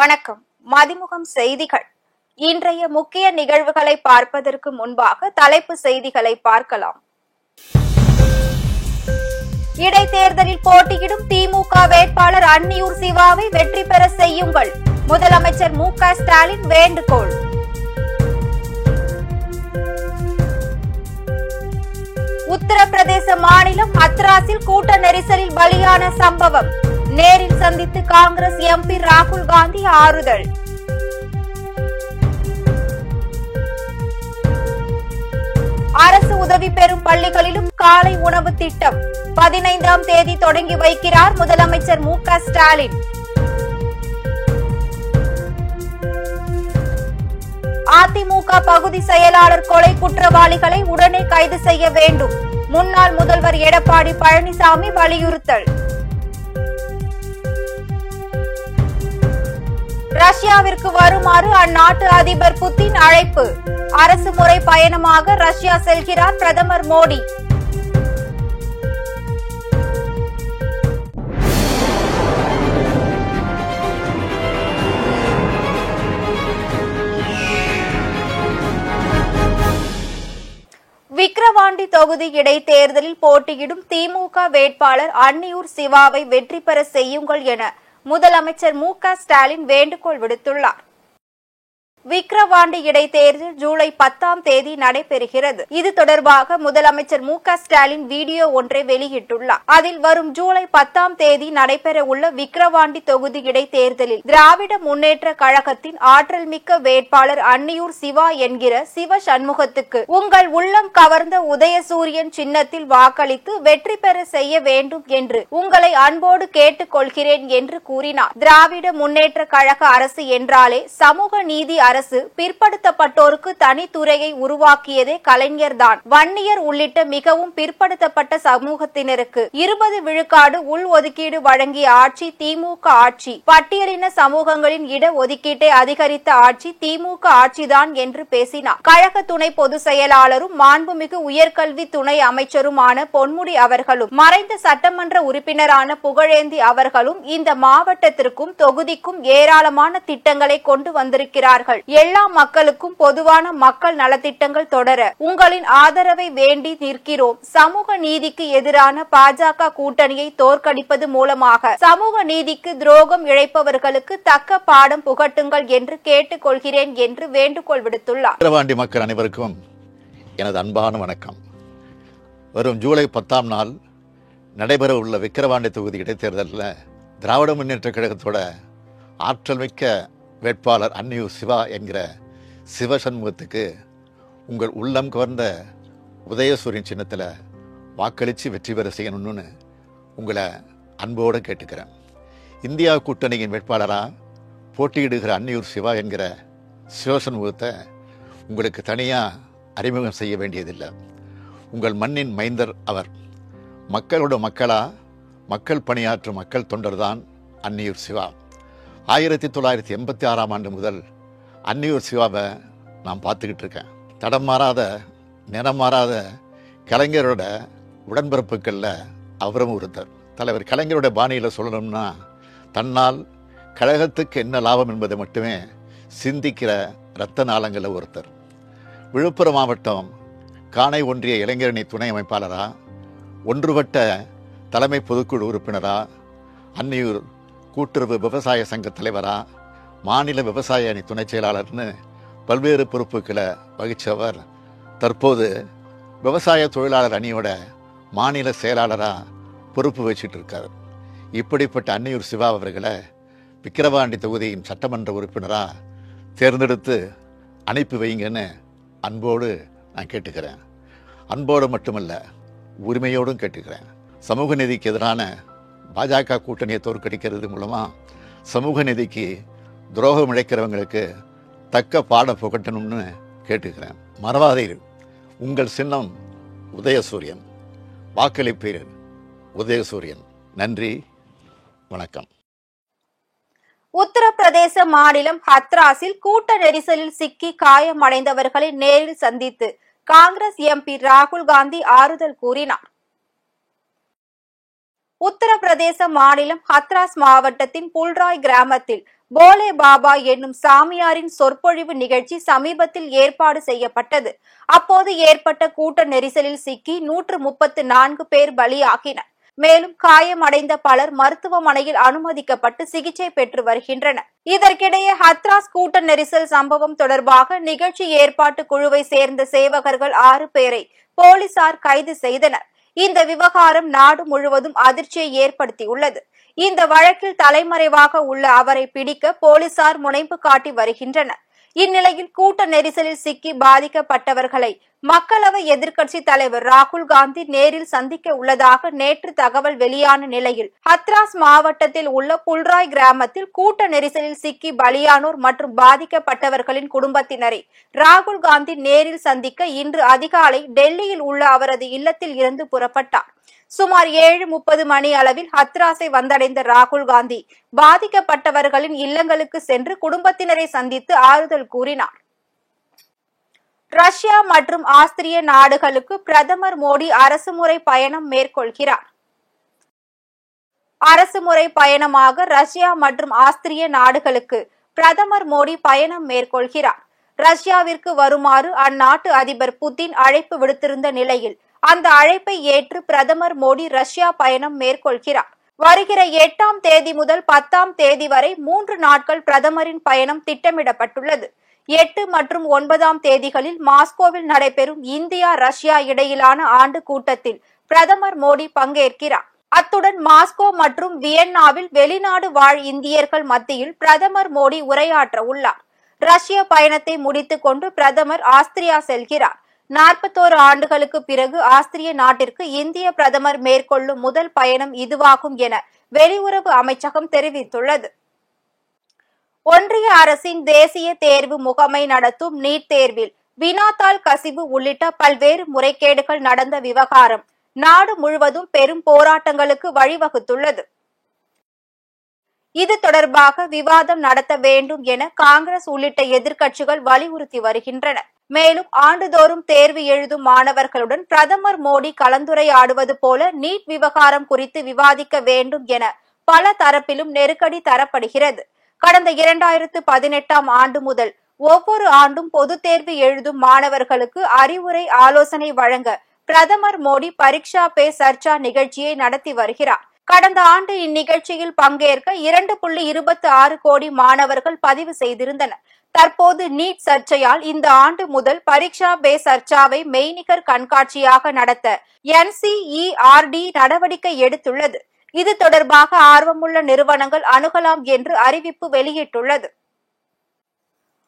வணக்கம். மதிமுகம் செய்திகள். இன்றைய முக்கிய நிகழ்வுகளை பார்ப்பதற்கு முன்பாக தலைப்பு செய்திகளை பார்க்கலாம். இடைத்தேர்தலில் போட்டியிடும் திமுக வேட்பாளர் அன்னியூர் சிவாவை வெற்றி பெற செய்யுங்கள். முதலமைச்சர் மு.க. ஸ்டாலின் வேண்டுகோள். உத்தரப்பிரதேச மாநிலம் ஹத்ராஸில் கூட்ட நெரிசலில் பலியான சம்பவம். நேரில் சந்தித்து காங்கிரஸ் எம்பி ராகுல் காந்தி ஆறுதல். அரசு உதவி பெறும் பள்ளிகளிலும் காலை உணவு திட்டம் 15ஆம் தேதி தொடங்கி வைக்கிறார் முதலமைச்சர் மு.க. ஸ்டாலின். அதிமுக பகுதி செயலாளர் கொலை குற்றவாளிகளை உடனே கைது செய்ய வேண்டும். முன்னாள் முதல்வர் எடப்பாடி பழனிசாமி வலியுறுத்தல். ரஷ்யாவிற்கு வருமாறு அந்நாட்டு அதிபர் புதின் அழைப்பு. அரசு முறை பயணமாக ரஷ்யா செல்கிறார் பிரதமர் மோடி. விக்கிரவாண்டி தொகுதி இடைத்தேர்தலில் போட்டியிடும் திமுக வேட்பாளர் அன்னியூர் சிவாவை வெற்றி பெற செய்யுங்கள் என முதலமைச்சர் மு.க. ஸ்டாலின் வேண்டுகோள் விடுத்துள்ளார். விக்கிரவாண்டி இடைத்தேர்தல் ஜூலை 10ஆம் தேதி நடைபெறுகிறது. இது தொடர்பாக முதலமைச்சர் மு.க. ஸ்டாலின் வீடியோ ஒன்றை வெளியிட்டுள்ளார். அதில் வரும் ஜூலை 10ஆம் தேதி நடைபெற உள்ள விக்கிரவாண்டி தொகுதி இடைத்தேர்தலில் திராவிட முன்னேற்ற கழகத்தின் ஆற்றல் மிக்க வேட்பாளர் அன்னியூர் சிவா என்கிற சிவ சண்முகத்துக்கு உங்கள் உள்ளம் கவர்ந்த உதயசூரியன் சின்னத்தில் வாக்களித்து வெற்றி பெற செய்ய வேண்டும் என்று உங்களை அன்போடு கேட்டுக் கொள்கிறேன் என்று கூறினார். திராவிட முன்னேற்ற கழக அரசு என்றாலே சமூக நீதி அரசு. பிற்படுத்தப்பட்டோருக்கு தனித்துறையை உருவாக்கியதே கலைஞர்தான். வன்னியர் உள்ளிட்ட மிகவும் பிற்படுத்தப்பட்ட சமூகத்தினருக்கு 20 விழுக்காடு உள் ஒதுக்கீடு வழங்கிய ஆட்சி திமுக ஆட்சி. பட்டியலின சமூகங்களின் இட ஒதுக்கீட்டை அதிகரித்த ஆட்சி திமுக ஆட்சிதான் என்று பேசினார். கழக துணை பொதுச் செயலாளரும் மாண்புமிகு உயர்கல்வி துணை அமைச்சருமான பொன்முடி அவர்களும் மறைந்த சட்டமன்ற உறுப்பினரான புகழேந்தி அவர்களும் இந்த மாவட்டத்திற்கும் தொகுதிக்கும் ஏராளமான திட்டங்களை கொண்டு வந்திருக்கிறார்கள். எல்லா மக்களுக்கும் பொதுவான மக்கள் நலத்திட்டங்கள் தொடர உங்களின் ஆதரவை வேண்டி நிற்கிறோம். சமூக நீதிக்கு எதிரான பாஜக கூட்டணியை தோற்கடிப்பது மூலமாக சமூக நீதிக்கு துரோகம் இழைப்பவர்களுக்கு தக்க பாடம் புகட்டுங்கள் என்று கேட்டுக் கொள்கிறேன் என்று வேண்டுகோள் விடுத்துள்ளார். விக்கிரவாண்டி மக்கள் அனைவருக்கும் எனது அன்பான வணக்கம். வரும் ஜூலை 10ஆம் நாள் நடைபெற உள்ள விக்கிரவாண்டி தொகுதி இடைத்தேர்தலில் திராவிட முன்னேற்ற கழகத்தோட ஆற்றல் மிக்க வேட்பாளர் அன்னியூர் சிவா என்கிற சிவசண்முகத்துக்கு உங்கள் உள்ளம் கவர்ந்த உதயசூரியன் சின்னத்தில் வாக்களித்து வெற்றி பெற செய்யணும்னு உங்களை அன்போடு கேட்டுக்கிறேன். இந்தியா கூட்டணியின் வேட்பாளராக போட்டியிடுகிற அன்னியூர் சிவா என்கிற சிவசண்முகத்தை உங்களுக்கு தனியாக அறிமுகம் செய்ய வேண்டியதில்லை. உங்கள் மண்ணின் மைந்தர் அவர். மக்களோட மக்களாக மக்கள் பணியாற்றும் மக்கள் தொண்டர்தான் அன்னியூர் சிவா. 1986ஆம் ஆண்டு முதல் அன்னியூர் சிவாவை நான் பார்த்துக்கிட்டு இருக்கேன். தடம் மாறாத நிறம் மாறாத கலைஞரோட உடன்பிறப்புகளில் அவரும் ஒருத்தர். தலைவர் கலைஞரோட பாணியில் சொல்லணும்னா தன்னால் கழகத்துக்கு என்ன லாபம் என்பதை மட்டுமே சிந்திக்கிற இரத்த நாளங்களில் ஒருத்தர். விழுப்புரம் மாவட்டம் காணை ஒன்றிய இளைஞரணி துணை அமைப்பாளராக, ஒன்றுபட்ட தலைமை பொதுக்குழு உறுப்பினராக, அன்னியூர் கூட்டுறவு விவசாய சங்க தலைவராக, மாநில விவசாய அணி துணை செயலாளர்னு பல்வேறு பொறுப்புகளை வகித்தவர் தற்போது விவசாய தொழிலாளர் அணியோட மாநில செயலாளராக பொறுப்பு வச்சுட்டு இருக்கார். இப்படிப்பட்ட அன்னியூர் சிவா அவர்களை விக்கிரவாண்டி தொகுதியின் சட்டமன்ற உறுப்பினராக தேர்ந்தெடுத்து அனுப்பி வைங்கன்னு அன்போடு நான் கேட்டுக்கிறேன். அன்போடு மட்டுமல்ல, உரிமையோடும் கேட்டுக்கிறேன். சமூக நீதிக்கு எதிரான பாஜக கூட்டணியை தோற்கடிக்கிறது மூலமாக சமூக நீதிக்கு துரோகம் இழைக்கிறவங்களுக்கு தக்க பாடம் புகட்டணும்னு கேட்டுக்கிறேன். மறவாதீர்கள், உங்கள் சின்னம் உதயசூரியன். வாக்களிப்பீர் உதயசூரியன். நன்றி, வணக்கம். உத்தரப்பிரதேச மாநிலம் ஹத்ராஸில் கூட்ட நெரிசலில் சிக்கி காயமடைந்தவர்களை நேரில் சந்தித்து காங்கிரஸ் எம்பி ராகுல் காந்தி ஆறுதல் கூறினார். உத்தரப்பிரதேச மாநிலம் ஹத்ராஸ் மாவட்டத்தின் புல்ராய் கிராமத்தில் போலே பாபா என்னும் சாமியாரின் சொற்பொழிவு நிகழ்ச்சி சமீபத்தில் ஏற்பாடு செய்யப்பட்டது. அப்போது ஏற்பட்ட கூட்ட நெரிசலில் சிக்கி 134 பேர் பலியாகினர். மேலும் காயமடைந்த பலர் மருத்துவமனையில் அனுமதிக்கப்பட்டு சிகிச்சை பெற்று வருகின்றனர். இதற்கிடையே ஹத்ராஸ் கூட்ட நெரிசல் சம்பவம் தொடர்பாக நிகழ்ச்சி ஏற்பாட்டு குழுவை சேர்ந்த சேவகர்கள் 6 பேரை போலீசார் கைது செய்தனர். இந்த விவகாரம் நாடு முழுவதும் அதிர்ச்சியை ஏற்படுத்தியுள்ளது. இந்த வழக்கில் தலைமறைவாக உள்ள அவரை பிடிக்க போலீசார் முனைப்பு காட்டி வருகின்றனர். இந்நிலையில் கூட்ட நெரிசலில் சிக்கி பாதிக்கப்பட்டவர்களை மக்களவை எதிர்க்கட்சி தலைவர் ராகுல் காந்தி நேரில் சந்திக்க உள்ளதாக நேற்று தகவல் வெளியான நிலையில் ஹத்ராஸ் மாவட்டத்தில் உள்ள புல்ராய் கிராமத்தில் கூட்ட நெரிசலில் சிக்கி பலியானோர் மற்றும் பாதிக்கப்பட்டவர்களின் குடும்பத்தினரை ராகுல் காந்தி நேரில் சந்திக்க இன்று அதிகாலை டெல்லியில் உள்ள அவரது இல்லத்தில் இருந்து புறப்பட்டார். சுமார் 7:30 மணி அளவில் ஹத்ராஸை வந்தடைந்த ராகுல் காந்தி பாதிக்கப்பட்டவர்களின் இல்லங்களுக்கு சென்று குடும்பத்தினரை சந்தித்து ஆறுதல் கூறினார். ரஷ்யா மற்றும் ஆஸ்திரிய நாடுகளுக்கு பிரதமர் மோடி அரசுமுறை பயணம் மேற்கொள்கிறார். அரசுமுறை பயணமாக ரஷ்யா மற்றும் ஆஸ்திரிய நாடுகளுக்கு பிரதமர் மோடி பயணம் மேற்கொள்கிறார். ரஷ்யாவிற்கு வருமாறு அந்நாட்டு அதிபர் புதின் அழைப்பு விடுத்திருந்த நிலையில் அந்த அழைப்பை ஏற்று பிரதமர் மோடி ரஷ்யா பயணம் மேற்கொள்கிறார். வருகிற 8ஆம் தேதி முதல் 10ஆம் தேதி வரை 3 நாட்கள் பிரதமரின் பயணம் திட்டமிடப்பட்டுள்ளது. 8 மற்றும் 9ஆம் தேதிகளில் மாஸ்கோவில் நடைபெறும் இந்தியா ரஷ்யா இடையிலான ஆண்டு கூட்டத்தில் பிரதமர் மோடி பங்கேற்கிறார். அத்துடன் மாஸ்கோ மற்றும் வியன்னாவில் வெளிநாடு வாழ் இந்தியர்கள் மத்தியில் பிரதமர் மோடி உரையாற்ற உள்ளார். ரஷ்ய பயணத்தை முடித்துக் கொண்டு பிரதமர் ஆஸ்திரியா செல்கிறார். 41 ஆண்டுகளுக்கு பிறகு ஆஸ்திரிய நாட்டிற்கு இந்திய பிரதமர் மேற்கொள்ளும் முதல் பயணம் இதுவாகும் என வெளியுறவு அமைச்சகம் தெரிவித்துள்ளது. ஒன்றிய அரசின் தேசிய தேர்வு முகமை நடத்தும் நீட் தேர்வில் வினாத்தாள் கசிவு உள்ளிட்ட பல்வேறு முறைகேடுகள் நடந்த விவகாரம் நாடு முழுவதும் பெரும் போராட்டங்களுக்கு வழிவகுத்துள்ளது. இது தொடர்பாக விவாதம் நடத்த வேண்டும் என காங்கிரஸ் உள்ளிட்ட எதிர்க்கட்சிகள் வலியுறுத்தி வருகின்றன. மேலும் ஆண்டுதோறும் தேர்வு எழுதும் மாணவர்களுடன் பிரதமர் மோடி கலந்துரையாடுவது போல நீட் விவகாரம் குறித்து விவாதிக்க வேண்டும் என பல தரப்பிலும் நெருக்கடி தரப்படுகிறது. கடந்த 2018ஆம் ஆண்டு முதல் ஒவ்வொரு ஆண்டும் பொதுத் தேர்வு எழுதும் மாணவர்களுக்கு அறிவுரை ஆலோசனை வழங்க பிரதமர் மோடி பரீட்சா பே சர்ச்சா நிகழ்ச்சியை நடத்தி வருகிறார். கடந்த ஆண்டு இந்நிகழ்ச்சியில் பங்கேற்க 2.26 கோடி மாணவர்கள் பதிவு செய்திருந்தனர். தற்போது நீட் சர்ச்சையால் இந்த ஆண்டு முதல் பரீட்சா பே சர்ச்சாவை மெய்நிகர் கண்காட்சியாக நடத்த NCERT நடவடிக்கை எடுத்துள்ளது. இது தொடர்பாக ஆர்வமுள்ள நிறுவனங்கள் அணுகலாம் என்று அறிவிப்பு வெளியிட்டுள்ளது.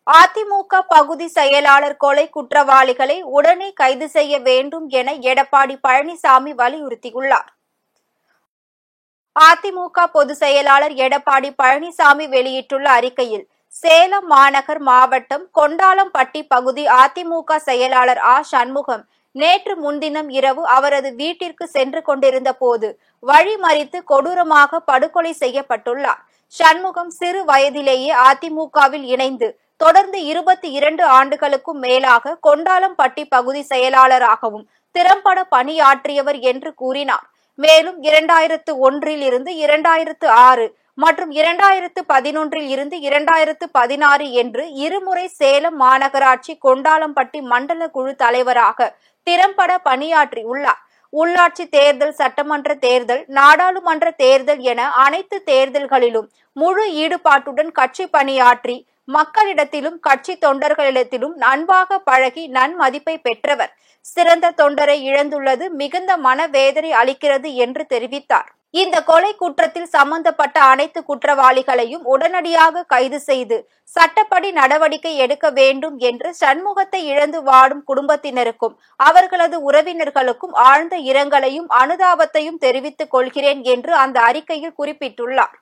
அதிமுக பகுதி செயலாளர் கொலை குற்றவாளிகளை உடனே கைது செய்ய வேண்டும் என எடப்பாடி பழனிசாமி வலியுறுத்தியுள்ளார். அதிமுக பொதுச் செயலாளர் எடப்பாடி பழனிசாமி வெளியிட்டுள்ள அறிக்கையில் சேலம் மாநகர் மாவட்டம் கொண்டாலம்பட்டி பகுதி அதிமுக செயலாளர் சண்முகம் நேற்று முன்தினம் இரவு அவரது வீட்டிற்கு சென்று கொண்டிருந்த போது வழிமறித்து கொடூரமாக படுகொலை செய்யப்பட்டுள்ளார். சண்முகம் சிறு வயதிலேயே அதிமுகவில் இணைந்து தொடர்ந்து 22 ஆண்டுகளுக்கும் மேலாக கொண்டாலம்பட்டி பகுதி செயலாளராகவும் திறம்பட பணியாற்றியவர் என்று கூறினார். மேலும் 2001 இருந்து 2006 மற்றும் 2011 இருந்து 2016 என்று இருமுறை சேலம் மாநகராட்சி கொண்டாலம்பட்டி மண்டல குழு தலைவராக திறம்பட பணியாற்றியுள்ளார். உள்ளாட்சி தேர்தல், சட்டமன்ற தேர்தல், நாடாளுமன்ற தேர்தல் என அனைத்து தேர்தல்களிலும் முழு ஈடுபாட்டுடன் கட்சி பணியாற்றி மக்களிடத்திலும் கட்சி தொண்டர்களிடத்திலும் அன்பாக பழகி நன்மதிப்பை பெற்றவர். சிறந்த தொண்டரை இழந்துள்ளது மிகுந்த மனவேதனை அளிக்கிறது என்று தெரிவித்தார். இந்த கொலை குற்றத்தில் சம்பந்தப்பட்ட அனைத்து குற்றவாளிகளையும் உடனடியாக கைது செய்து சட்டப்படி நடவடிக்கை எடுக்க வேண்டும் என்று சண்முகத்தை இழந்து வாடும் குடும்பத்தினருக்கும் அவர்களது உறவினர்களுக்கும் ஆழ்ந்த இரங்கலையும் அனுதாபத்தையும் தெரிவித்துக் கொள்கிறேன் என்று அந்த அறிக்கையில் குறிப்பிட்டுள்ளார்.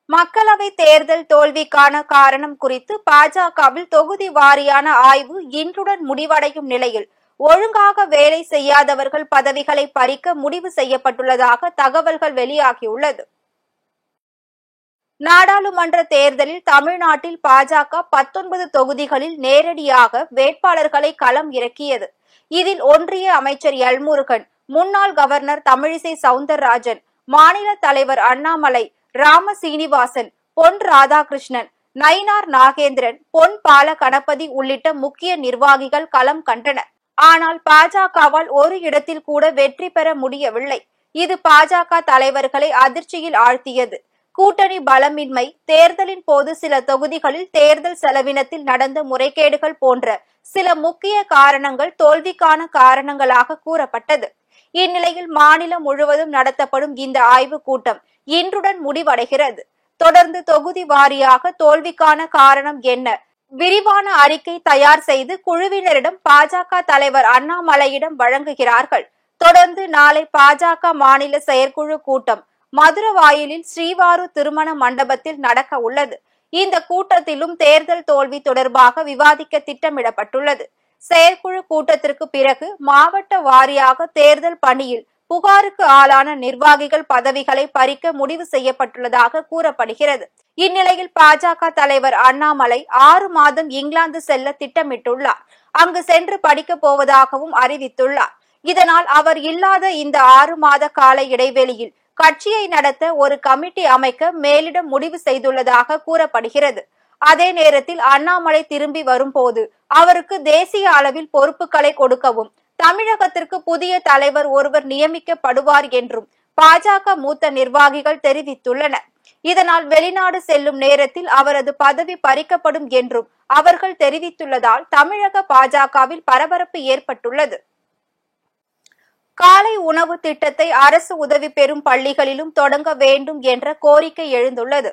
மக்களவை தேர்தல் தோல்விக்கான காரணம் குறித்து பாஜகவில் தொகுதி வாரியான ஆய்வு இன்றுடன் முடிவடையும் நிலையில் ஒழுங்காக வேலை செய்யாதவர்கள் பதவிகளை பறிக்க முடிவு செய்யப்பட்டுள்ளதாக தகவல்கள் வெளியாகியுள்ளது. நாடாளுமன்ற தேர்தலில் தமிழ்நாட்டில் பாஜக 19 தொகுதிகளில் நேரடியாக வேட்பாளர்களை களம் இறக்கியது. இதில் ஒன்றிய அமைச்சர் எல்முருகன் முன்னாள் கவர்னர் தமிழிசை சவுந்தரராஜன், மாநில தலைவர் அண்ணாமலை, ராம சீனிவாசன், பொன் ராதாகிருஷ்ணன், நயினார் நாகேந்திரன், பொன் பால கணபதி உள்ளிட்ட முக்கிய நிர்வாகிகள் களம் கண்டனர். ஆனால் பாஜகவால் ஒரு இடத்தில் கூட வெற்றி பெற முடியவில்லை. இது பாஜக தலைவர்களை அதிர்ச்சியில் ஆழ்த்தியது. கூட்டணி பலமின்மை, தேர்தலின் போது சில தொகுதிகளில் தேர்தல் செலவினத்தில் நடந்த முறைகேடுகள் போன்ற சில முக்கிய காரணங்கள் தோல்விக்கான காரணங்களாக கூறப்பட்டது. இந்நிலையில் மாநிலம் முழுவதும் நடத்தப்படும் இந்த ஆய்வுக் கூட்டம் இன்றுடன் முடிவடைகிறது. தொடர்ந்து தொகுதி வாரியாக தோல்விக்கான காரணம் என்ன, விரிவான அறிக்கை தயார் செய்து குழுவினரிடம் பாஜக தலைவர் அண்ணாமலையிடம் வழங்குகிறார்கள். தொடர்ந்து நாளை பாஜக மாநில செயற்குழு கூட்டம் மதுரவாயிலில் ஸ்ரீவாரு திருமண மண்டபத்தில் நடக்க உள்ளது. இந்த கூட்டத்திலும் தேர்தல் தோல்வி தொடர்பாக விவாதிக்க திட்டமிடப்பட்டுள்ளது. செயற்குழு கூட்டத்திற்கு பிறகு மாவட்ட வாரியாக தேர்தல் பணியில் புகாருக்கு ஆளான நிர்வாகிகள் பதவிகளை பறிக்க முடிவு செய்யப்பட்டுள்ளதாக கூறப்படுகிறது. இந்நிலையில் பாஜக தலைவர் அண்ணாமலை 6 மாதம் இங்கிலாந்து செல்ல திட்டமிட்டுள்ளார். அங்கு சென்று படிக்கப் போவதாகவும் அறிவித்துள்ளார். இதனால் அவர் இல்லாத இந்த 6 மாத கால இடைவெளியில் கட்சியை நடத்த ஒரு கமிட்டி அமைக்க மேலிடம் முடிவு செய்துள்ளதாக கூறப்படுகிறது. அதே நேரத்தில் அண்ணாமலை திரும்பி வரும்போது அவருக்கு தேசிய அளவில் பொறுப்புகளை கொடுக்கவும் தமிழகத்திற்கு புதிய தலைவர் ஒருவர் நியமிக்கப்படுவார் என்றும் பாஜக மூத்த நிர்வாகிகள் தெரிவித்துள்ளனர். இதனால் வெளிநாடு செல்லும் நேரத்தில் அவரது பதவி பறிக்கப்படும் என்றும் அவர்கள் தெரிவித்துள்ளதால் தமிழக பாஜகவில் பரபரப்பு ஏற்பட்டுள்ளது. காலை உணவு திட்டத்தை அரசு உதவி பெறும் பள்ளிகளிலும் தொடங்க வேண்டும் என்ற கோரிக்கை எழுந்துள்ளது.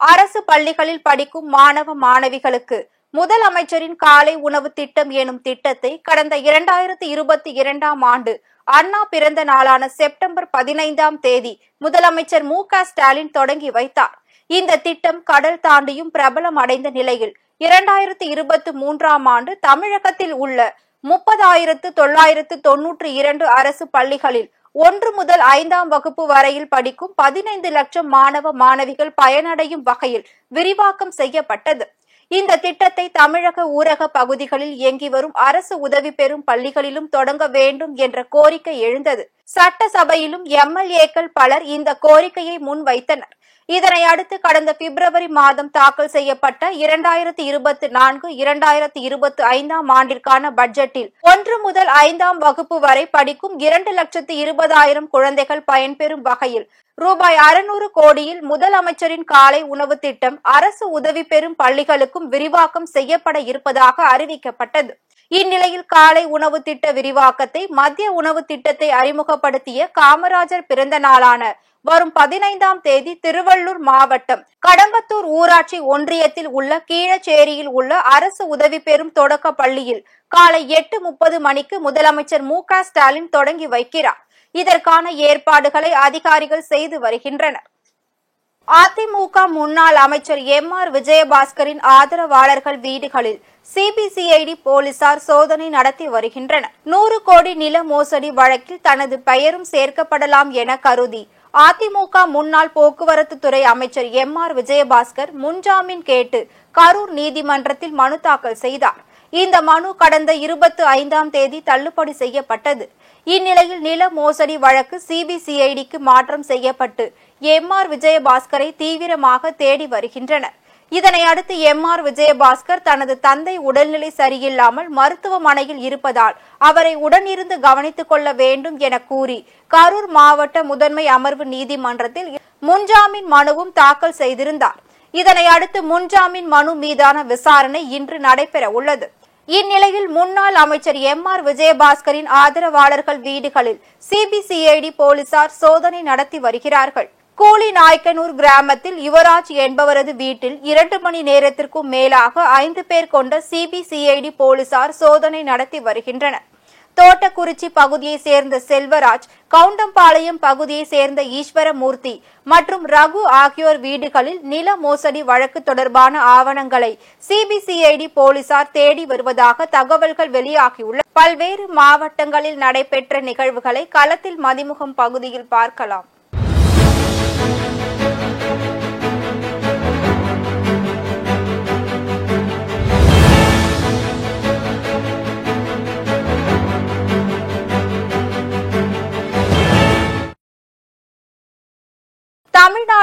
அரசு பள்ளிகளில் படிக்கும் மாணவ மாணவிகளுக்கு முதலமைச்சரின் காலை உணவு திட்டம் எனும் திட்டத்தை கடந்த 2022ஆம் ஆண்டு அண்ணா பிறந்த நாளான செப்டம்பர் 15ஆம் தேதி முதலமைச்சர் மு.க.ஸ்டாலின் தொடங்கி வைத்தார். இந்த திட்டம் கடல் தாண்டியும் பிரபலம் அடைந்த நிலையில் 2023ஆம் ஆண்டு தமிழகத்தில் உள்ள 30,992 அரசு பள்ளிகளில் 1 முதல் 5ஆம் வகுப்பு வரையில் படிக்கும் 15 லட்சம் மாணவ மாணவிகள் பயனடையும் வகையில் விரிவாக்கம் செய்யப்பட்டது. இந்த திட்டத்தை தமிழக ஊரக பகுதிகளில் இயங்கி வரும் அரசு உதவி பெறும் பள்ளிகளிலும் தொடங்க வேண்டும் என்ற கோரிக்கை எழுந்தது. சட்டசபையிலும் எம்எல்ஏக்கள் பலர் இந்த கோரிக்கையை முன்வைத்தனர். இதனை அடுத்து கடந்த பிப்ரவரி மாதம் தாக்கல் செய்யப்பட்ட 2024-2025ஆம் ஆண்டிற்கான பட்ஜெட்டில் 1 முதல் 5ஆம் வகுப்பு வரை படிக்கும் 2,20,000 குழந்தைகள் பயன்பெறும் வகையில் ரூபாய் 600 கோடியில் முதலமைச்சரின் காலை உணவு திட்டம் அரசு உதவி பெறும் பள்ளிகளுக்கும் விரிவாக்கம் செய்யப்பட இருப்பதாக அறிவிக்கப்பட்டது. இந்நிலையில் காலை உணவு திட்ட விரிவாக்கத்தை மத்திய உணவு திட்டத்தை அறிமுகப்படுத்திய காமராஜர் பிறந்த நாளான வரும் 15ஆம் தேதி திருவள்ளூர் மாவட்டம் கடம்பத்தூர் ஊராட்சி ஒன்றியத்தில் உள்ள கீழச்சேரியில் உள்ள அரசு உதவி பெறும் தொடக்க பள்ளியில் காலை 8:30 மணிக்கு முதலமைச்சர் மு.க.ஸ்டாலின் தொடங்கி வைக்கிறார். இதற்கான ஏற்பாடுகளை அதிகாரிகள் செய்து வருகின்றனர். அதிமுக முன்னாள் அமைச்சர் எம்.ஆர். விஜயபாஸ்கரின் ஆதரவாளர்கள் வீடுகளில் சிபிசிஐடி போலீசார் சோதனை நடத்தி வருகின்றனர். 100 கோடி நில மோசடி வழக்கில் தனது பெயரும் சேர்க்கப்படலாம் என கருதி அதிமுக முன்னாள் போக்குவரத்து துறை அமைச்சர் எம்.ஆர். விஜயபாஸ்கர் முன்ஜாமீன் கேட்டு கரூர் நீதிமன்றத்தில் மனு தாக்கல் செய்தார். இந்த மனு கடந்த 25ஆம் தேதி தள்ளுபடி செய்யப்பட்டது. இந்நிலையில் நில மோசடி வழக்கு சிபிசிஐடிக்கு மாற்றம் செய்யப்பட்டு எம்.ஆர். விஜயபாஸ்கரை தீவிரமாக தேடி வருகின்றனர். இதனை அடுத்து எம்.ஆர். விஜயபாஸ்கர் தனது தந்தை உடல்நிலை சரியில்லாமல் மருத்துவமனையில் இருப்பதால் அவரை உடனிருந்து கவனித்துக் கொள்ள வேண்டும் என கூறி கரூர் மாவட்ட முதன்மை அமர்வு நீதிமன்றத்தில் முன்ஜாமீன் மனுவும் தாக்கல் செய்திருந்தார். இதனை அடுத்து முன்ஜாமீன் மனு மீதான விசாரணை இன்று நடைபெற உள்ளது. இந்நிலையில் முன்னாள் அமைச்சர் எம்.ஆர். விஜயபாஸ்கரின் ஆதரவாளர்கள் வீடுகளில் சிபிசிஐடி போலீசார் சோதனை நடத்தி வருகிறார்கள். கூலி நாய்க்கனூர் கிராமத்தில் யுவராஜ் என்பவரது வீட்டில் 2 மணி நேரத்திற்கும் மேலாக 5 பேர் கொண்ட சிபிசிஐடி போலீசார் சோதனை நடத்தி வருகின்றனர். தோட்டக்குறிச்சி பகுதியை சேர்ந்த செல்வராஜ், கவுண்டம்பாளையம் பகுதியை சேர்ந்த ஈஸ்வரமூர்த்தி மற்றும் ரகு ஆகியோர் வீடுகளில் நில மோசடி வழக்கு தொடர்பான ஆவணங்களை சிபிசிஐடி போலீசார் தேடி வருவதாக தகவல்கள் வெளியாகியுள்ள பல்வேறு மாவட்டங்களில் நடைபெற்ற நிகழ்வுகளை களத்தில் மதிமுகம் பகுதியில் பார்க்கலாம்.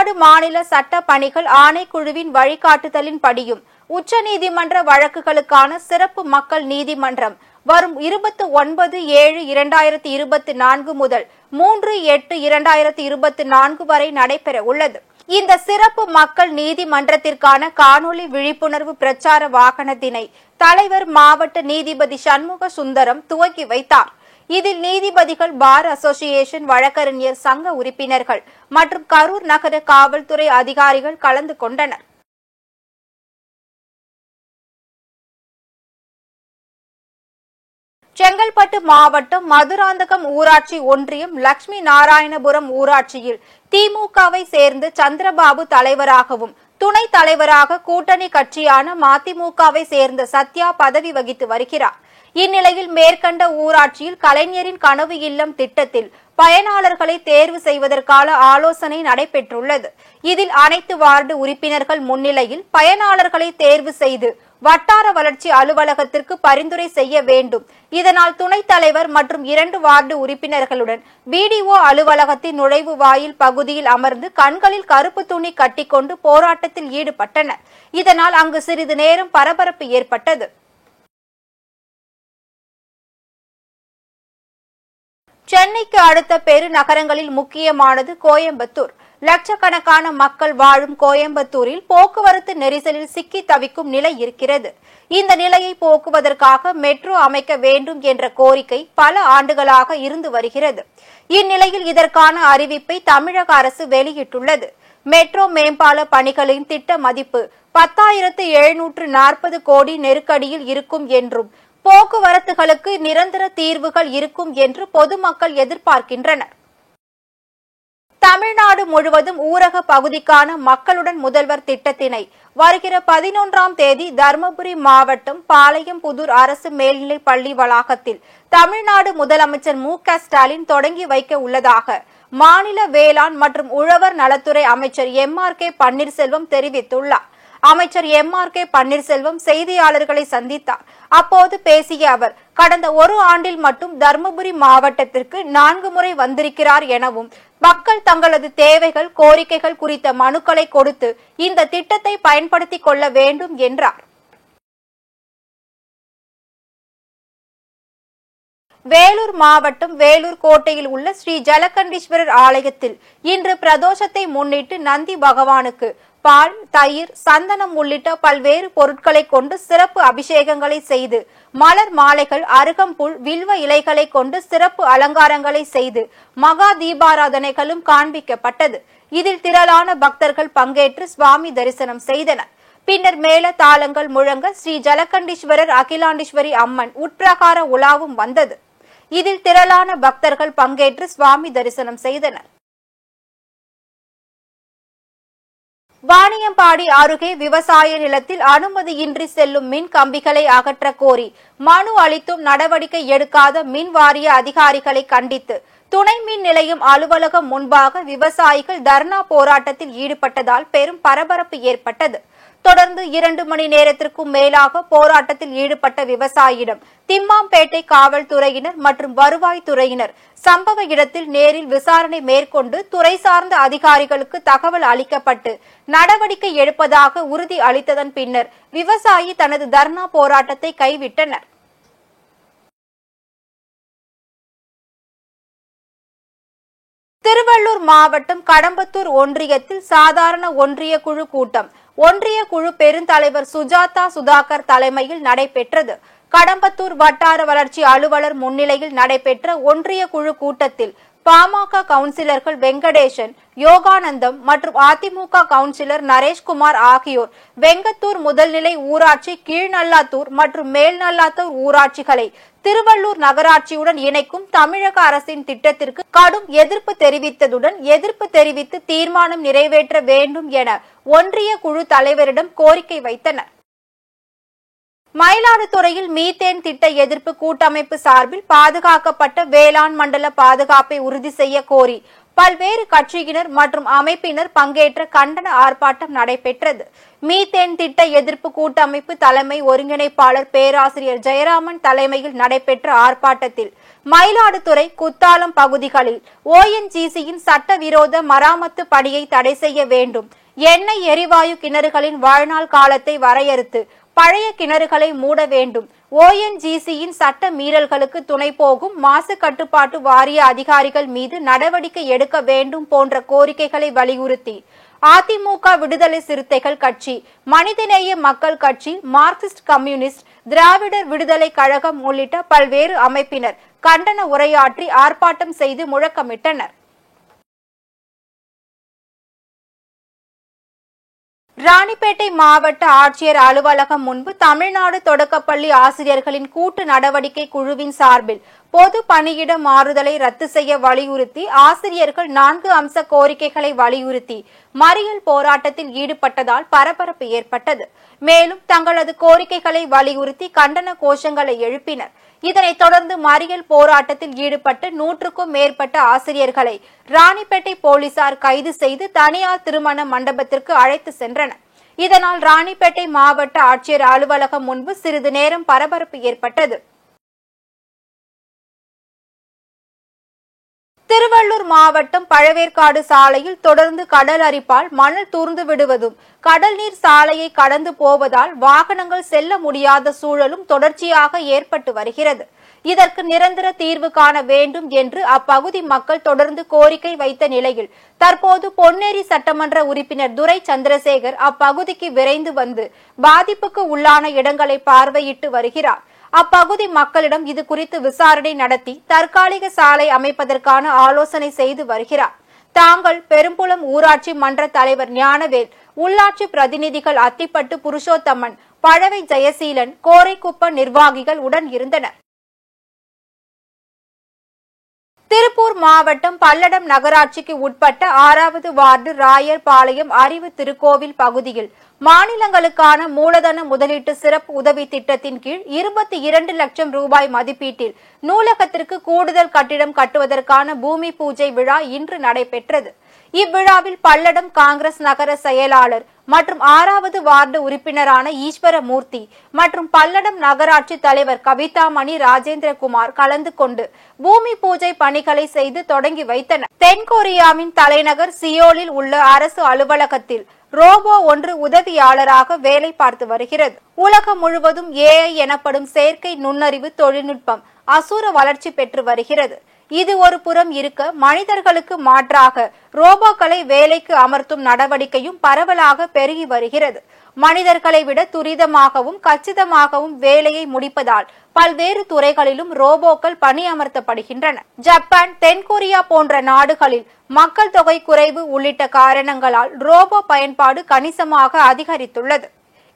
தமிழ்நாடு மாநில சட்ட பணிகள் ஆணைக்குழுவின் வழிகாட்டுதலின்படியும் உச்சநீதிமன்ற வழக்குகளுக்கான சிறப்பு மக்கள் நீதிமன்றம் வரும் 29/7/2024 முதல் 3/8/2024 வரை நடைபெற உள்ளது. இந்த சிறப்பு மக்கள் நீதிமன்றத்திற்கான காணொலி விழிப்புணர்வு பிரச்சார வாகனத்தினை தலைவர் மாவட்ட நீதிபதி சண்முக சுந்தரம் துவக்கி வைத்தார். இதில் நீதிபதிகள் பார் அசோசியேஷன் வழக்கறிஞர் சங்க உறுப்பினர்கள் மற்றும் கரூர் நகர காவல்துறை அதிகாரிகள் கலந்து கொண்டனர். செங்கல்பட்டு மாவட்டம் மதுராந்தகம் ஊராட்சி ஒன்றியம் லட்சுமி நாராயணபுரம் ஊராட்சியில் திமுகவை சேர்ந்து சந்திரபாபு தலைவராகவும் துணைத் தலைவராக கூட்டணி கட்சியான மதிமுகவை சேர்ந்த சத்யா பதவி வகித்து வருகிறார். இந்நிலையில் மேற்கண்ட ஊராட்சியில் கலைஞரின் கனவு இல்லம் திட்டத்தில் பயனாளர்களை தேர்வு செய்வதற்கான ஆலோசனை நடைபெற்றுள்ளது. இதில் அனைத்து வார்டு உறுப்பினர்கள் முன்னிலையில் பயனாளர்களை தேர்வு செய்து வட்டார வளர்ச்சி அலுவலகத்திற்கு பரிந்துரை செய்ய வேண்டும். இதனால் துணைத் தலைவர் மற்றும் 2 வார்டு உறுப்பினர்களுடன் பிடிஓ அலுவலகத்தின் நுழைவு வாயில் பகுதியில் அமர்ந்து கண்களில் கருப்பு துணி கட்டிக்கொண்டு போராட்டத்தில் ஈடுபட்டனர். இதனால் அங்கு சிறிது நேரம் பரபரப்பு ஏற்பட்டது. சென்னைக்கு அடுத்த பெருநகரங்களில் முக்கியமானது கோயம்புத்தூர். லட்சக்கணக்கான மக்கள் வாழும் கோயம்புத்தூரில் போக்குவரத்து நெரிசலில் சிக்கி தவிக்கும் நிலை இருக்கிறது. இந்த நிலையை போக்குவதற்காக மெட்ரோ அமைக்க வேண்டும் என்ற கோரிக்கை பல ஆண்டுகளாக இருந்து வருகிறது. இந்நிலையில் இதற்கான அறிவிப்பை தமிழக அரசு வெளியிட்டுள்ளது. மெட்ரோ மேம்பால பணிகளின் திட்ட மதிப்பு 10,740 கோடி நெருக்கடியில் இருக்கும் என்றும் போக்குவரத்துகளுக்கு நிரந்தர தீர்வுகள் இருக்கும் என்று பொதுமக்கள் எதிர்பார்க்கின்றனர். தமிழ்நாடு முழுவதும் ஊரக பகுதிக்கான மக்களுடன் முதல்வர் திட்டத்தினை வருகிற 11ஆம் தேதி தருமபுரி மாவட்டம் பாளையம்புதூர் அரசு மேல்நிலைப் பள்ளி வளாகத்தில் தமிழ்நாடு முதலமைச்சர் மு.க.ஸ்டாலின் தொடங்கி வைக்க உள்ளதாக மாநில வேளாண் மற்றும் உழவர் நலத்துறை அமைச்சர் எம்.ஆர்.கே. பன்னீர்செல்வம் தெரிவித்துள்ளார். அமைச்சர் எம்.ஆர்.கே. பன்னீர்செல்வம் செய்தியாளர்களை சந்தித்தார். அப்போது பேசிய அவர், கடந்த ஒரு ஆண்டில் மட்டும் தருமபுரி மாவட்டத்திற்கு 4 முறை வந்திருக்கிறார் எனவும் மக்கள் தங்களது தேவைகள் கோரிக்கைகள் குறித்த மனுக்களை கொடுத்து இந்த திட்டத்தை பயன்படுத்திக் கொள்ள வேண்டும் என்றார். வேலூர் மாவட்டம் வேலூர் கோட்டையில் உள்ள ஸ்ரீ ஜலகண்டீஸ்வரர் ஆலயத்தில் இன்று பிரதோஷத்தை முன்னிட்டு நந்தி பகவானுக்கு பால், தயிர், சந்தனம் உள்ளிட்ட பல்வேறு பொருட்களை கொண்டு சிறப்பு அபிஷேகங்களை செய்து மலர் மாலைகள், அருகம்புல், வில்வ இலைகளை கொண்டு சிறப்பு அலங்காரங்களை செய்து மகா தீபாராதனைகளும் காண்பிக்கப்பட்டது. இதில் திரளான பக்தர்கள் பங்கேற்று சுவாமி தரிசனம் செய்தனர். பின்னர் மேல தாளங்கள் முழங்க ஸ்ரீ ஜலகண்டீஸ்வரர் அகிலாண்டீஸ்வரி அம்மன் உட்பிரகார உலாவும் வந்தது. இதில் திரளான பக்தர்கள் பங்கேற்று சுவாமி தரிசனம் செய்தனர். வாணியம்பாடி அருகே விவசாய நிலத்தில் அனுமதியின்றி செல்லும் மின் கம்பிகளை அகற்ற கோரி மனு அளித்தும் நடவடிக்கை எடுக்காத மின் வாரிய அதிகாரிகளை கண்டித்து துணை மின் நிலையம் அலுவலகம் முன்பாக விவசாயிகள் தர்ணா போராட்டத்தில் ஈடுபட்டதால் பெரும் பரபரப்பு ஏற்பட்டது. தொடர்ந்து 2 மணி நேரத்திற்கும் மேலாக போராட்டத்தில் ஈடுபட்ட விவசாயியிடம் திம்மாம்பேட்டை காவல்துறையினர் மற்றும் வருவாய்த்துறையினர் சம்பவ இடத்தில் நேரில் விசாரணை மேற்கொண்டு துறை சார்ந்த அதிகாரிகளுக்கு தகவல் அளிக்கப்பட்டு நடவடிக்கை எடுப்பதாக உறுதி அளித்ததன் பின்னர் விவசாயி தனது தர்ணா போராட்டத்தை கைவிட்டனர். திருவள்ளூர் மாவட்டம் கடம்பத்தூர் ஒன்றியத்தில் சாதாரண ஒன்றிய குழு கூட்டம் ஒன்றிய குழு பெருந்தலைவர் சுஜாதா சுதாகர் தலைமையில் நடைபெற்றது. கடம்பத்தூர் வட்டார வளர்ச்சி அலுவலர் முன்னிலையில் நடைபெற்ற ஒன்றிய குழு கூட்டத்தில் பாமக கவுன்சிலர்கள் வெங்கடேசன், யோகானந்தம் மற்றும் அதிமுக கவுன்சிலர் நரேஷ்குமார் ஆகியோர் வெங்கத்தூர் முதல்நிலை ஊராட்சி, கீழ்நல்லாத்தூர் மற்றும் மேல்நல்லாத்தூர் ஊராட்சிகளை திருவள்ளூர் நகராட்சியுடன் இணைக்கும் தமிழக அரசின் திட்டத்திற்கு கடும் எதிர்ப்பு தெரிவித்து தீர்மானம் நிறைவேற்ற வேண்டும் என ஒன்றிய குழு தலைவரிடம் கோரிக்கை வைத்தனர். மயிலாடுதுறையில் மீத்தேன் திட்ட எதிர்ப்பு கூட்டமைப்பு சார்பில் பாதுகாக்கப்பட்ட வேளாண் மண்டல பாதுகாப்பை உறுதி செய்ய கோரி பல்வேறு கட்சியினர் மற்றும் அமைப்பினர் பங்கேற்ற கண்டன ஆர்ப்பாட்டம் நடைபெற்றது. மீத்தேன் திட்ட எதிர்ப்பு கூட்டமைப்பு தலைமை ஒருங்கிணைப்பாளர் பேராசிரியர் ஜெயராமன் தலைமையில் நடைபெற்ற ஆர்ப்பாட்டத்தில் மயிலாடுதுறை, குத்தாலம் பகுதிகளில் ONGCயின் சட்டவிரோத மராமத்து பணியை தடை செய்ய வேண்டும், எண்ணெய் எரிவாயு கிணறுகளின் வாழ்நாள் காலத்தை வரையறுத்து பழைய கிணறுகளை மூட வேண்டும், ONGCயின் சட்ட மீறல்களுக்கு துணை போகும் மாசு கட்டுப்பாட்டு வாரிய அதிகாரிகள் மீது நடவடிக்கை எடுக்க வேண்டும் போன்ற கோரிக்கைகளை வலியுறுத்தி அதிமுக, விடுதலை சிறுத்தைகள் கட்சி, மனிதநேய மக்கள் கட்சி, மார்க்சிஸ்ட் கம்யூனிஸ்ட், திராவிடர் விடுதலை கழகம் உள்ளிட்ட பல்வேறு அமைப்பினர் கண்டன உரையாற்றி ஆர்ப்பாட்டம் செய்து முழக்கமிட்டனர். ராணிப்பேட்டை மாவட்ட ஆட்சியர் அலுவலகம் முன்பு தமிழ்நாடு தொடக்கப்பள்ளி ஆசிரியர்களின் கூட்டு நடவடிக்கை குழுவின் சார்பில் பொது பணியிட மாறுதலை ரத்து செய்ய வலியுறுத்தி ஆசிரியர்கள் 4 அம்ச கோரிக்கைகளை வலியுறுத்தி மறியல் போராட்டத்தில் ஈடுபட்டதால் பரபரப்பு ஏற்பட்டது. மேலும் தங்களது கோரிக்கைகளை வலியுறுத்தி கண்டன கோஷங்களை எழுப்பினர். இதனைத் தொடர்ந்து மறியல் போராட்டத்தில் ஈடுபட்ட 100க்கும் மேற்பட்ட ஆசிரியர்களை ராணிப்பேட்டை போலீசார் கைது செய்து தனியார் திருமண மண்டபத்திற்கு அழைத்து சென்றனர். இதனால் ராணிப்பேட்டை மாவட்ட ஆட்சியர் அலுவலகம் முன்பு சிறிது நேரம் பரபரப்பு ஏற்பட்டது. திருவள்ளூர் மாவட்டம் பழவேற்காடு சாலையில் தொடர்ந்து கடல் அரிப்பால் மணல் தூர்ந்து விடுவதும், கடல் நீர் சாலையை கடந்து போவதால் வாகனங்கள் செல்ல முடியாத சூழலும் தொடர்ச்சியாக ஏற்பட்டு வருகிறது. இதற்கு நிரந்தர தீர்வு காண வேண்டும் என்று அப்பகுதி மக்கள் தொடர்ந்து கோரிக்கை வைத்த நிலையில் தற்போது பொன்னேரி சட்டமன்ற உறுப்பினர் துரை சந்திரசேகர் அப்பகுதிக்கு விரைந்து வந்து பாதிப்புக்கு உள்ளான இடங்களை பார்வையிட்டு வருகிறார். அப்பகுதி மக்களிடம் இது குறித்து விசாரணை நடத்தி தற்காலிக சாலை அமைப்பதற்கான ஆலோசனை செய்து வருகிறார். தாங்கள் பெரும்புலம் ஊராட்சி மன்ற தலைவர் ஞானவேல், உள்ளாட்சி பிரதிநிதிகள் அத்திப்பட்டு புருஷோத்தமன், பழவை ஜெயசீலன், கோரைக்குப்பம் நிர்வாகிகள் உடன் இருந்தனர். திருப்பூர் மாவட்டம் பல்லடம் நகராட்சிக்கு உட்பட்ட 6வது வார்டு ராயர்பாளையம் அறிவு திருக்கோவில் பகுதியில் மாநிலங்களுக்கான மூலதன முதலீட்டு சிறப்பு உதவி திட்டத்தின் கீழ் 22 லட்சம் ரூபாய் மதிப்பீட்டில் நூலகத்திற்கு கூடுதல் கட்டிடம் கட்டுவதற்கான பூமி பூஜை விழா இன்று நடைபெற்றது. இவ்விழாவில் பல்லடம் காங்கிரஸ் நகர செயலாளர் மற்றும் 6வது வார்டு உறுப்பினரான ஈஸ்வரமூர்த்தி மற்றும் பல்லடம் நகராட்சி தலைவர் கவிதாமணி ராஜேந்திரகுமார் கலந்து கொண்டு பூமி பூஜை பணிகளை செய்து தொடங்கி வைத்தனர். தென்கொரியாவின் தலைநகர் சியோலில் உள்ள அரசு அலுவலகத்தில் ரோபோ ஒன்று உதவியாளராக வேலை பார்த்து வருகிறது. உலகம் முழுவதும் AI எனப்படும் செயற்கை நுண்ணறிவு தொழில்நுட்பம் அசூர வளர்ச்சி பெற்று வருகிறது. இது ஒரு புறம் இருக்க, மனிதர்களுக்கு மாற்றாக ரோபோக்களை வேலைக்கு அமர்த்தும் நடவடிக்கையும் பரவலாக பெருகி வருகிறது. மனிதர்களை விட துரிதமாகவும் கச்சிதமாகவும் வேலையை முடிப்பதால் பல்வேறு துறைகளிலும் ரோபோக்கள் பணியமர்த்தப்படுகின்றன. ஜப்பான், தென்கொரியா போன்ற நாடுகளில் மக்கள் தொகை குறைவு உள்ளிட்ட காரணங்களால் ரோபோ பயன்பாடு கணிசமாக அதிகரித்துள்ளது.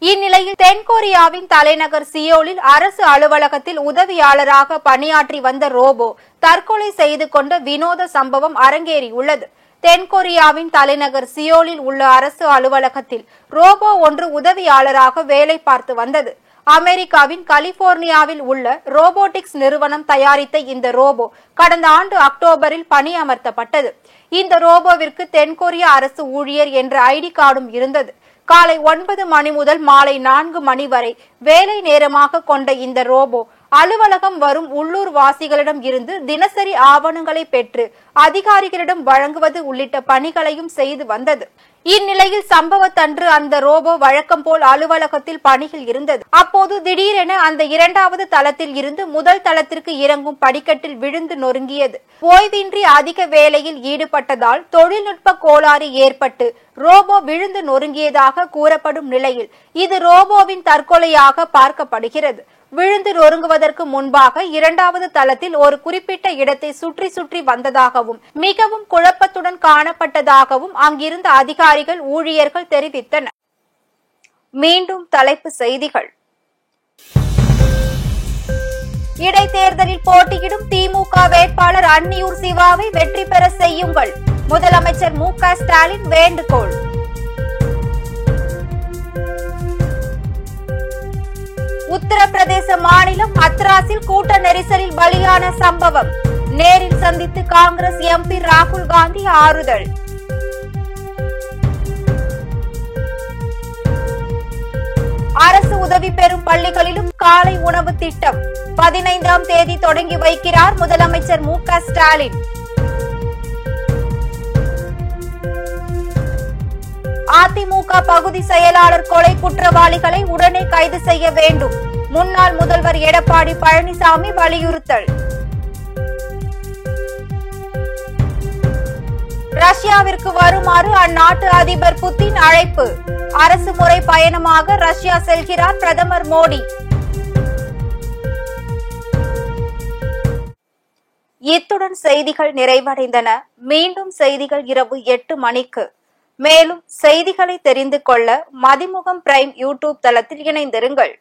இந்நிலையில் தென்கொரியாவின் தலைநகர் சியோலில் அரசு அலுவலகத்தில் உதவியாளராக பணியாற்றி வந்த ரோபோ தற்கொலை செய்து கொண்ட வினோத சம்பவம் அரங்கேறியுள்ளது. தென்கொரியாவின் தலைநகர் சியோலில் உள்ள அரசு அலுவலகத்தில் ரோபோ ஒன்று உதவியாளராக வேலை பார்த்து வந்தது. அமெரிக்காவின் கலிபோர்னியாவில் உள்ள ரோபோட்டிக்ஸ் நிறுவனம் தயாரித்த இந்த ரோபோ கடந்த ஆண்டு அக்டோபரில் பணியமர்த்தப்பட்டது. இந்த ரோபோவிற்கு தென்கொரிய அரசு ஊழியர் என்ற ஐடி கார்டும் இருந்தது. காலை 9 மணி முதல் மாலை 4 மணி வரை வேலை நேரமாக கொண்ட இந்த ரோபோ அலுவலகம் வரும் உள்ளூர் வாசிகளிடம் இருந்து தினசரி ஆவணங்களை பெற்று அதிகாரிகளிடம் வழங்குவது உள்ளிட்ட பணிகளையும் செய்து வந்தது. இந்நிலையில் சம்பவத்தன்று அந்த ரோபோ வழக்கம் போல் அலுவலகத்தில் பணியில் இருந்தது. அப்போது திடீரென அந்த 2வது தளத்தில் இருந்து முதல் தளத்திற்கு இறங்கும் படிக்கட்டில் விழுந்து நொறுங்கியது. ஓய்வின்றி அதிக வேலையில் ஈடுபட்டதால் தொழில்நுட்ப கோளாறு ஏற்பட்டு ரோபோ விழுந்து நொறுங்கியதாக கூறப்படும் நிலையில் இது ரோபோவின் தற்கொலையாக பார்க்கப்படுகிறது. விழுந்து நொறுங்குவதற்கு முன்பாக 2வது தளத்தில் ஒரு குறிப்பிட்ட இடத்தை சுற்றி சுற்றி வந்ததாகவும் மிகவும் குழப்பத்துடன் காணப்பட்டதாகவும் அங்கிருந்த அதிகாரிகள், ஊழியர்கள் தெரிவித்தனர். மீண்டும் தலைப்பு செய்திகள். இடைத்தேர்தலில் போட்டியிடும் திமுக வேட்பாளர் அன்னியூர் சிவாவை வெற்றி பெற செய்யுங்கள், முதலமைச்சர் மு.க. ஸ்டாலின் வேண்டுகோள். உத்தரப்பிரதேச மாநிலம் ஹத்ராஸில் கூட்ட நெரிசலில் பலியான சம்பவம், நேரில் சந்தித்து காங்கிரஸ் எம்பி ராகுல் காந்தி ஆறுதல். அரசு உதவி பெறும் பள்ளிகளிலும் காலை உணவு திட்டம் 15ஆம் தேதி தொடங்கி வைக்கிறார் முதலமைச்சர் மு.க. ஸ்டாலின். அதிமுக பகுதி செயலாளர் கொலை குற்றவாளிகளை உடனே கைது செய்ய வேண்டும். முன்னாள் முதல்வர் எடப்பாடி பழனிசாமி வலியுறுத்தல். ரஷ்யாவிற்கு வருமாறு அந்நாட்டு அதிபர் புதின் அழைப்பு. அரசு முறை பயணமாக ரஷ்யா செல்கிறார் பிரதமர் மோடி. இத்துடன் செய்திகள் நிறைவடைந்தன. மீண்டும் செய்திகள் இரவு 8 மணிக்கு. மேலும் செய்திகளை தெரிந்து கொள்ள மதிமுகம் பிரைம் யூடியூப் தளத்தில் இணைந்திருங்கள்.